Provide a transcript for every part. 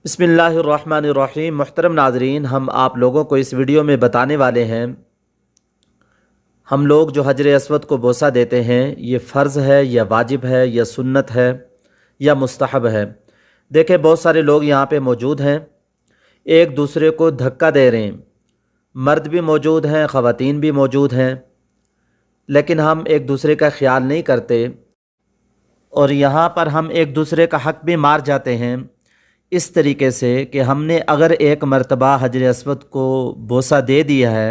बिस्मिल्लाहिर्रहमानिर्रहीम। मुहतरम नाज़रीन, हम आप लोगों को इस वीडियो में बताने वाले हैं, हम लोग जो हजर अस्वद को बोसा देते हैं ये फ़र्ज़ है या वाजिब है या सुन्नत है या मुस्तहब है। देखें, बहुत सारे लोग यहाँ पे मौजूद हैं, एक दूसरे को धक्का दे रहे हैं। मर्द भी मौजूद हैं, ख़वातीन भी मौजूद हैं, लेकिन हम एक दूसरे का ख्याल नहीं करते और यहाँ पर हम एक दूसरे का हक़ भी मार जाते हैं इस तरीके से कि हमने अगर एक मर्तबा हजर अस्वद को बोसा दे दिया है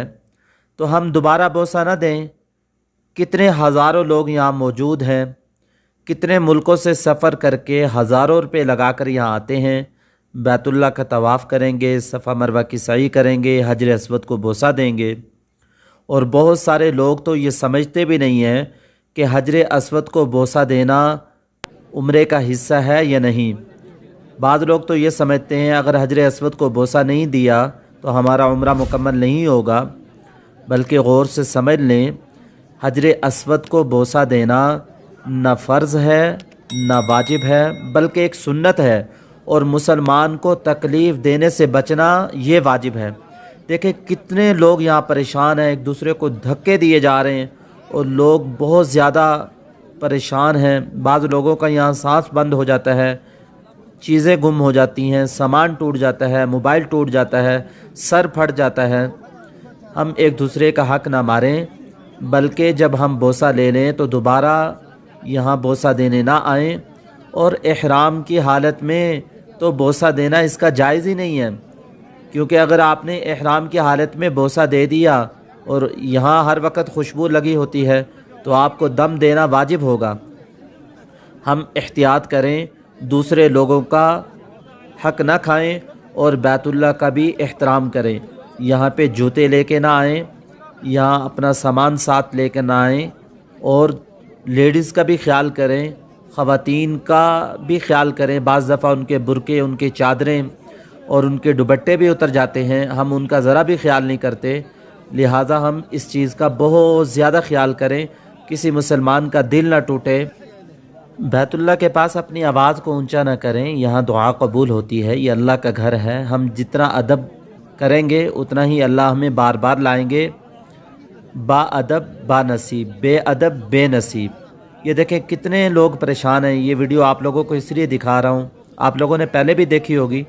तो हम दोबारा बोसा ना दें। कितने हज़ारों लोग यहाँ मौजूद हैं, कितने मुल्कों से सफ़र करके हज़ारों रुपये लगा कर यहाँ आते हैं, बैतुल्लाह का तवाफ़ करेंगे, सफ़ा मरवा की सई करेंगे, हजर अस्वद को बोसा देंगे। और बहुत सारे लोग तो ये समझते भी नहीं हैं कि हजर अस्वद को बोसा देना उम्रे का हिस्सा है या नहीं। बाज़ लोग तो ये समझते हैं अगर हजर अस्वद को बोसा नहीं दिया तो हमारा उम्रा मुकम्मल नहीं होगा, बल्कि गौर से समझ लें, हजर अस्वद को बोसा देना न फ़र्ज़ है न वाजिब है, बल्कि एक सुन्नत है और मुसलमान को तकलीफ़ देने से बचना ये वाजिब है। देखें कितने लोग यहाँ परेशान हैं, एक दूसरे को धक्के दिए जा रहे हैं और लोग बहुत ज़्यादा परेशान हैं। बाज़ लोगों का यहाँ सांस बंद हो जाता है, चीज़ें गुम हो जाती हैं, सामान टूट जाता है, मोबाइल टूट जाता है, सर फट जाता है। हम एक दूसरे का हक़ ना मारें, बल्कि जब हम बोसा ले लें तो दोबारा यहाँ बोसा देने ना आएँ। और इहराम की हालत में तो बोसा देना इसका जायज़ ही नहीं है, क्योंकि अगर आपने इहराम की हालत में बोसा दे दिया और यहाँ हर वक्त खुशबू लगी होती है तो आपको दम देना वाजिब होगा। हम एहतियात करें, दूसरे लोगों का हक़ ना खाएं और बैतुल्लाह का भी एहतराम करें। यहाँ पे जूते लेके ना आएँ, यहाँ अपना सामान साथ लेके ना आएँ। और लेडीज़ का भी ख्याल करें, ख़वातीन का भी ख्याल करें। बाज़ दफ़ा उनके बुरके, उनके चादरें और उनके दुपट्टे भी उतर जाते हैं, हम उनका ज़रा भी ख्याल नहीं करते। लिहाजा हम इस चीज़ का बहुत ज़्यादा ख्याल करें, किसी मुसलमान का दिल ना टूटे। बैतुल्लाह के पास अपनी आवाज़ को ऊंचा ना करें, यहाँ दुआ कबूल होती है, ये अल्लाह का घर है। हम जितना अदब करेंगे उतना ही अल्लाह हमें बार बार लाएंगे। बाअदब बानसीब, बेअदब बेनसीब। ये देखें कितने लोग परेशान हैं। ये वीडियो आप लोगों को इसलिए दिखा रहा हूँ, आप लोगों ने पहले भी देखी होगी,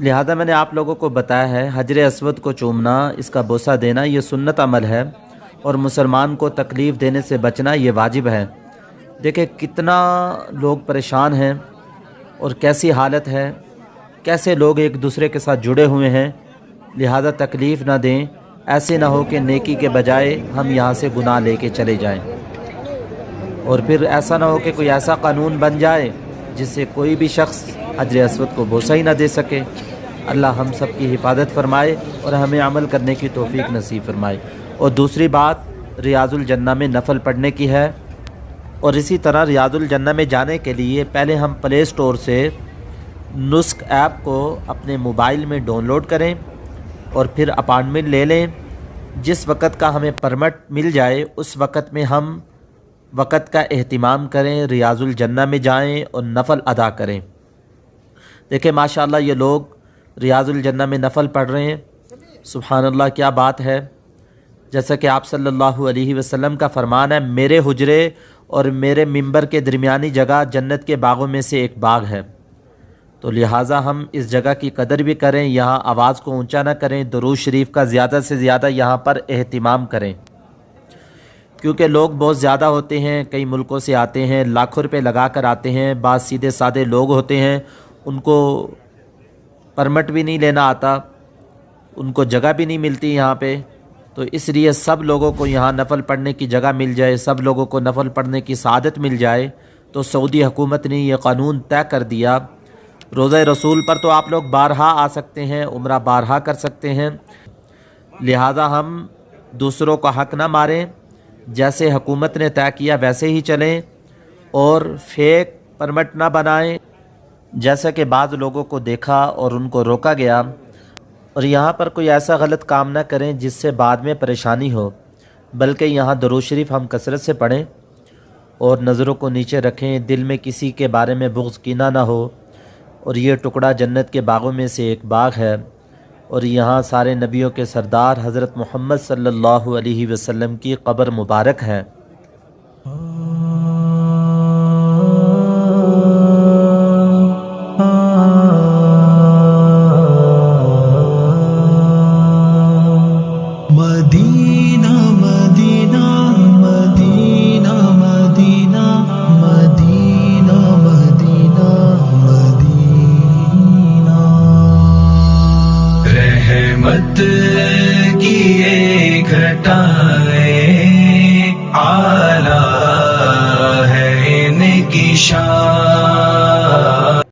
लिहाजा मैंने आप लोगों को बताया है। हजर अस्वद को चूमना, इसका बोसा देना ये सुन्नत अमल है और मुसलमान को तकलीफ़ देने से बचना ये वाजिब है। देखें कितना लोग परेशान हैं और कैसी हालत है, कैसे लोग एक दूसरे के साथ जुड़े हुए हैं। लिहाजा तकलीफ़ ना दें, ऐसे ना हो कि नेकी के बजाय हम यहाँ से गुनाह लेके चले जाएं और फिर ऐसा ना हो कि कोई ऐसा कानून बन जाए जिससे कोई भी शख्स हजर अस्वद को बोसा ही ना दे सके। अल्लाह हम सब की हिफाजत फरमाए और हमें अमल करने की तौफीक नसीब फरमाए। और दूसरी बात रियाजुल जन्ना में नफ़ल पढ़ने की है। और इसी तरह रियाजुल जन्ना में जाने के लिए पहले हम प्ले स्टोर से नुस्क ऐप को अपने मोबाइल में डाउनलोड करें और फिर अपॉइंटमेंट ले लें। जिस वक़्त का हमें परमिट मिल जाए उस वक़्त में हम वक़्त का एहतिमाम करें, रियाजुल जन्ना में जाएं और नफ़ल अदा करें। देखें माशाअल्लाह ये लोग रियाजुल जन्ना में नफ़ल पढ़ रहे हैं, सुब्हानअल्लाह क्या बात है। जैसा कि आप सल्लल्लाहु अलैहि वसल्लम का फरमान है, मेरे हुजरे और मेरे मिंबर के दरमियानी जगह जन्नत के बागों में से एक बाग है। तो लिहाजा हम इस जगह की कदर भी करें, यहाँ आवाज़ को ऊंचा ना करें, दुरूद शरीफ का ज़्यादा से ज़्यादा यहाँ पर एहतिमाम करें, क्योंकि लोग बहुत ज़्यादा होते हैं, कई मुल्कों से आते हैं, लाखों रुपए लगा कर आते हैं। बात सीधे साधे लोग होते हैं, उनको परमिट भी नहीं लेना आता, उनको जगह भी नहीं मिलती यहाँ पे। तो इसलिए सब लोगों को यहाँ नफ़ल पढ़ने की जगह मिल जाए, सब लोगों को नफ़ल पढ़ने की सआदत मिल जाए। तो सऊदी हुकूमत ने यह कानून तय कर दिया। रोज़ा रसूल पर तो आप लोग बारहा आ सकते हैं, उम्रा बारहा कर सकते हैं। लिहाजा हम दूसरों का हक़ ना मारें, जैसे हुकूमत ने तय किया वैसे ही चलें और फेक परमिट ना बनाएं। जैसा कि बाज़ लोगों को देखा और उनको रोका गया। और यहाँ पर कोई ऐसा गलत काम ना करें जिससे बाद में परेशानी हो, बल्कि यहाँ दुरूद शरीफ हम कसरत से पढ़ें और नज़रों को नीचे रखें, दिल में किसी के बारे में बुग़्ज़ कीना ना हो اور یہ ٹکڑا جنت کے باغوں میں سے ایک باغ ہے، اور یہاں سارے نبیوں کے سردار حضرت محمد صلی اللہ علیہ وسلم کی قبر مبارک ہے۔ مدینہ مدینہ مدینہ مدینہ مدینہ مدینہ مدینہ، رحمت کی ایک گھٹائیں اعلیٰ ہے ان کی شان،